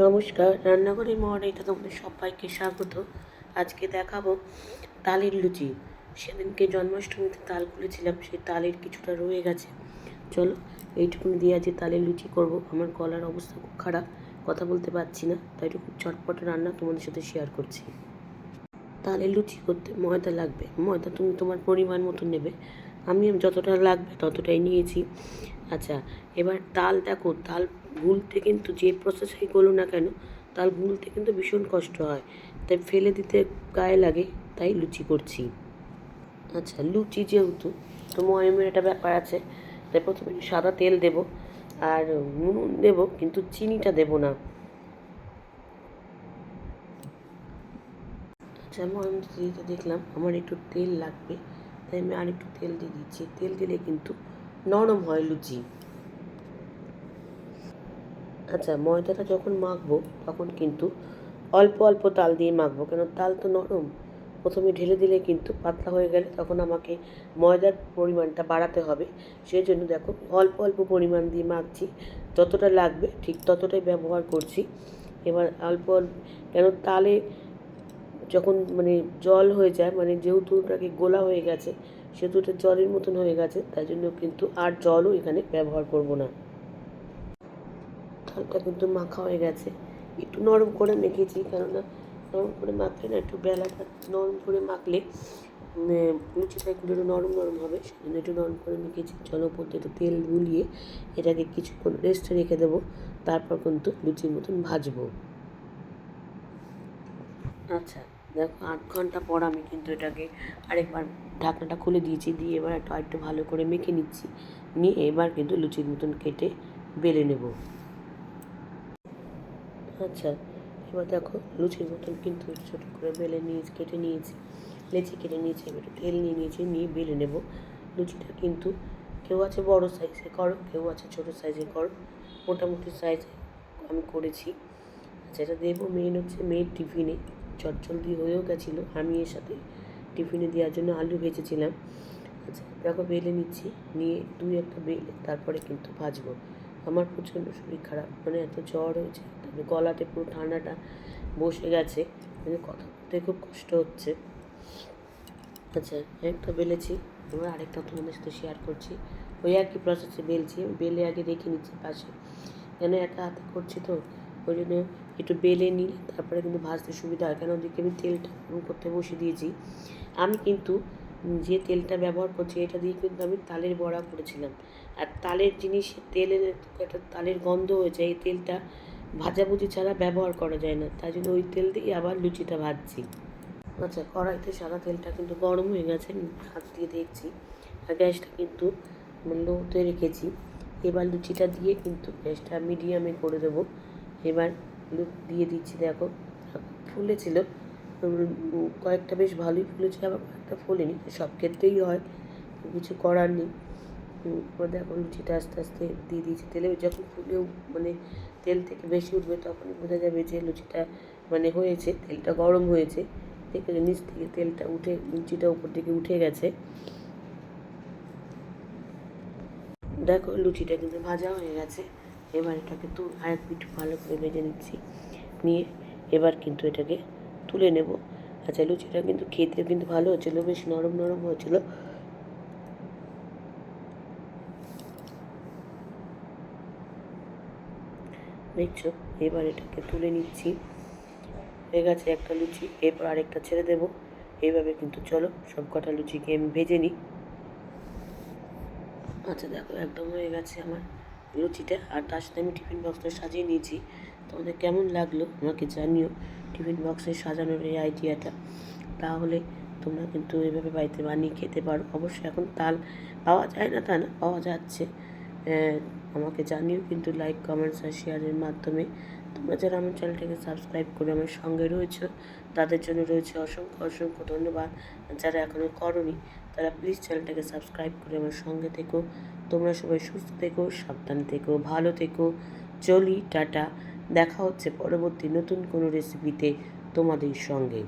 নমস্কার, রান্নাঘরের মহড়াইতে তোমাদের সবাইকে স্বাগত। আজকে দেখাবো তালের লুচি। সেদিনকে জন্মাষ্টমীতে তাল খুলেছিলাম, সেই তালের কিছুটা রয়ে গেছে। চলো এইটুকুনি দিয়ে আজকে তালের লুচি করব। আমার গলার অবস্থা খুব খারাপ, কথা বলতে পারছি না, তাই একটু খুব চটপট রান্না তোমাদের সাথে শেয়ার করছি। তালের লুচি করতে ময়দা লাগবে। ময়দা তুমি তোমার পরিমাণ মতো নেবে, আমি যতটা লাগবে ততটাই নিয়েছি। আচ্ছা, এবার তাল দেখো, তাল গুলতে কিন্তু যে প্রসেসেই করো না কেন, তাল গুলতে কিন্তু ভীষণ কষ্ট হয়, তাই ফেলে দিতে গায়ে লাগে, তাই লুচি করছি। আচ্ছা, লুচি যেহেতু, তো ময়মের একটা ব্যাপার আছে, তাই প্রথমে সাদা তেল দেব আর নুন দেব, কিন্তু চিনিটা দেব না। আচ্ছা, ময়ম দিতে দেখলাম আমার একটু তেল লাগবে, তাই আমি আর একটু তেল দিয়ে দিচ্ছি। তেল দিলে কিন্তু নরম হয় লুচি। আচ্ছা, ময়দাটা যখন মাখবো তখন কিন্তু অল্প অল্প তাল দিয়ে মাখবো, কেন তাল তো নরম। প্রথমে ঢেলে দিলে কিন্তু পাতলা হয়ে গেলে তখন আমাকে ময়দার পরিমাণটা বাড়াতে হবে। সেই জন্য দেখো অল্প অল্প পরিমাণ দিয়ে মাখছি, যতটা লাগবে ঠিক ততটাই ব্যবহার করছি। এবার অল্প অল্প, কেন তালে যখন জল হয়ে যায়, যেহেতু ওটাকে গোলা হয়ে গেছে, সেহেতু ওটা জলের মতন হয়ে গেছে, তাই জন্য কিন্তু আর জলও এখানে ব্যবহার করব না। তালটা কিন্তু মাখা হয়ে গেছে, একটু নরম করে মেখেছি, কেননা নরম করে মাখলে না, একটু বেলাটা নরম করে মাখলে লুচিটা একটু নরম নরম হবে, সেজন্য একটু নরম করে মেখেছি। চলো ওপর দিয়ে একটু তেল গুলিয়ে এটাকে কিছুক্ষণ রেস্টে রেখে দেবো, তারপর কিন্তু লুচির মতন ভাজবো। আচ্ছা, দেখো 8 ঘন্টা পর আমি কিন্তু এটাকে আরেকবার ঢাকনাটা খুলে দিয়েছি, দিয়ে এবার একটু ভালো করে মেখে নিচ্ছি। নিয়ে এবার কিন্তু লুচির মতন কেটে বেলে নেব। আচ্ছা, এবার দেখো লুচির মতন কিন্তু ছোটো করে বেলে কেটে নিয়েছি, লেচি কেটে নিয়েছি। এবার একটু তেল নিয়ে নিয়েছি, নিয়ে বেলে নেব। লুচিটা কিন্তু কেউ আছে বড়ো সাইজে করো, কেউ আছে ছোটো সাইজে করো, মোটামুটি সাইজে আমি করেছি। আচ্ছা, এটা দেবো মেন হচ্ছে মেয়ের টিফিনে, চটজলদি হয়েও গেছিলো। আমি এর সাথে টিফিনে দেওয়ার জন্য আলু ভেজেছিলাম। আচ্ছা, দেখো বেলে নিচ্ছি, নিয়ে দুই একটা বেলে তারপরে কিন্তু ভাজবো। আমার প্রচণ্ড শরীর খারাপ, এত জ্বর হয়েছে, তারপরে গলাতে পুরো ঠান্ডাটা বসে গেছে, কথা বলতে খুব কষ্ট হচ্ছে। আচ্ছা, একটা বেলেছি, এবার আরেকটা তোমাদের সাথে শেয়ার করছি। ওই একই প্রসেসে বেলছি, বেলে আগে রেখে নিচ্ছি পাশে, কেন একা হাতে করছি তো, ওই জন্য একটু বেলে নিলে তারপরে কিন্তু ভাজতে সুবিধা হয়। কেন ওদিকে আমি তেলটা গরম করতে বসে দিয়েছি। আমি কিন্তু যে তেলটা ব্যবহার করছি এটা দিয়ে কিন্তু আমি তালের বড়া করেছিলাম, আর তালের জিনিস তেলের একটা তালের গন্ধ হয়েছে, এই তেলটা ভাজাভুজি ছাড়া ব্যবহার করা যায় না, তাই জন্য ওই তেল দিয়ে আবার লুচিটা ভাজছি। আচ্ছা, কড়াইতে সাদা তেলটা কিন্তু গরম হয়ে গেছে, হাত দিয়ে দেখছি, আর গ্যাসটা কিন্তু লোতে রেখেছি। এবার লুচিটা দিয়ে কিন্তু গ্যাসটা মিডিয়ামে করে দেবো। এবার দিয়ে দিচ্ছি, দেখো ফুলেছিল, কয়েকটা বেশ ভালোই ফুলেছে, আবার কয়েকটা ফোলেনি, সব ক্ষেত্রেই হয়, কিছু করার নেই। এবার দেখো লুচিটা আস্তে আস্তে দিয়ে দিয়েছি তেলে, যখন ফুলেও তেল থেকে বেশি উঠবে তখনই বোঝা যাবে যে লুচিটা হয়েছে, তেলটা গরম হয়েছে। দেখে নিচ থেকে তেলটা উঠে, লুচিটা উপর দিকে উঠে গেছে। দেখো লুচিটা কিন্তু ভাজা হয়ে গেছে। এবার এটাকে আরেক পিঠ ভালো করে ভেজে নিচ্ছি, নিয়ে এবার কিন্তু এটাকে তুলে নেব। আচ্ছা, লুচিটা কিন্তু খেতে কিন্তু ভালো হচ্ছিলো, বেশ নরম নরম হয়েছিল। দেখছো, এবার এটাকে তুলে নিচ্ছি, হয়ে গেছে একটা লুচি। এরপর আরেকটা ছেড়ে দেবো। এইভাবে কিন্তু চলো সব কটা লুচিকে আমি ভেজে নিই। আচ্ছা, দেখো একদম হয়ে গেছে আমার লুচিটা, আর তার সাথে আমি টিফিন বক্সটা সাজিয়ে নিয়েছি। তোমাদের কেমন লাগলো আমাকে জানিও টিফিন বক্সে সাজানোর এই আইডিয়াটা, তাহলে তোমরা কিন্তু এইভাবে বাড়িতে বানিয়ে খেতে পারো। অবশ্যই এখন তাল পাওয়া যায় না তা না, পাওয়া যাচ্ছে। আমাকে জানিও কিন্তু লাইক, কমেন্টস আর শেয়ারের মাধ্যমে। তোমরা যারা আমার চ্যানেলটাকে সাবস্ক্রাইব করে আমার সঙ্গে রয়েছে, তাদের জন্য রয়েছে অসংখ্য অসংখ্য ধন্যবাদ। যারা এখনও করোনি তারা প্লিজ চ্যানেলটাকে সাবস্ক্রাইব করে আমার সঙ্গে থেকো। তোমরা সবাই সুস্থ থেকো, সাবধানে থেকো, ভালো থেকো। চলি, টাটা। দেখা হচ্ছে পরবর্তী নতুন কোনো রেসিপিতে তোমাদের সঙ্গে।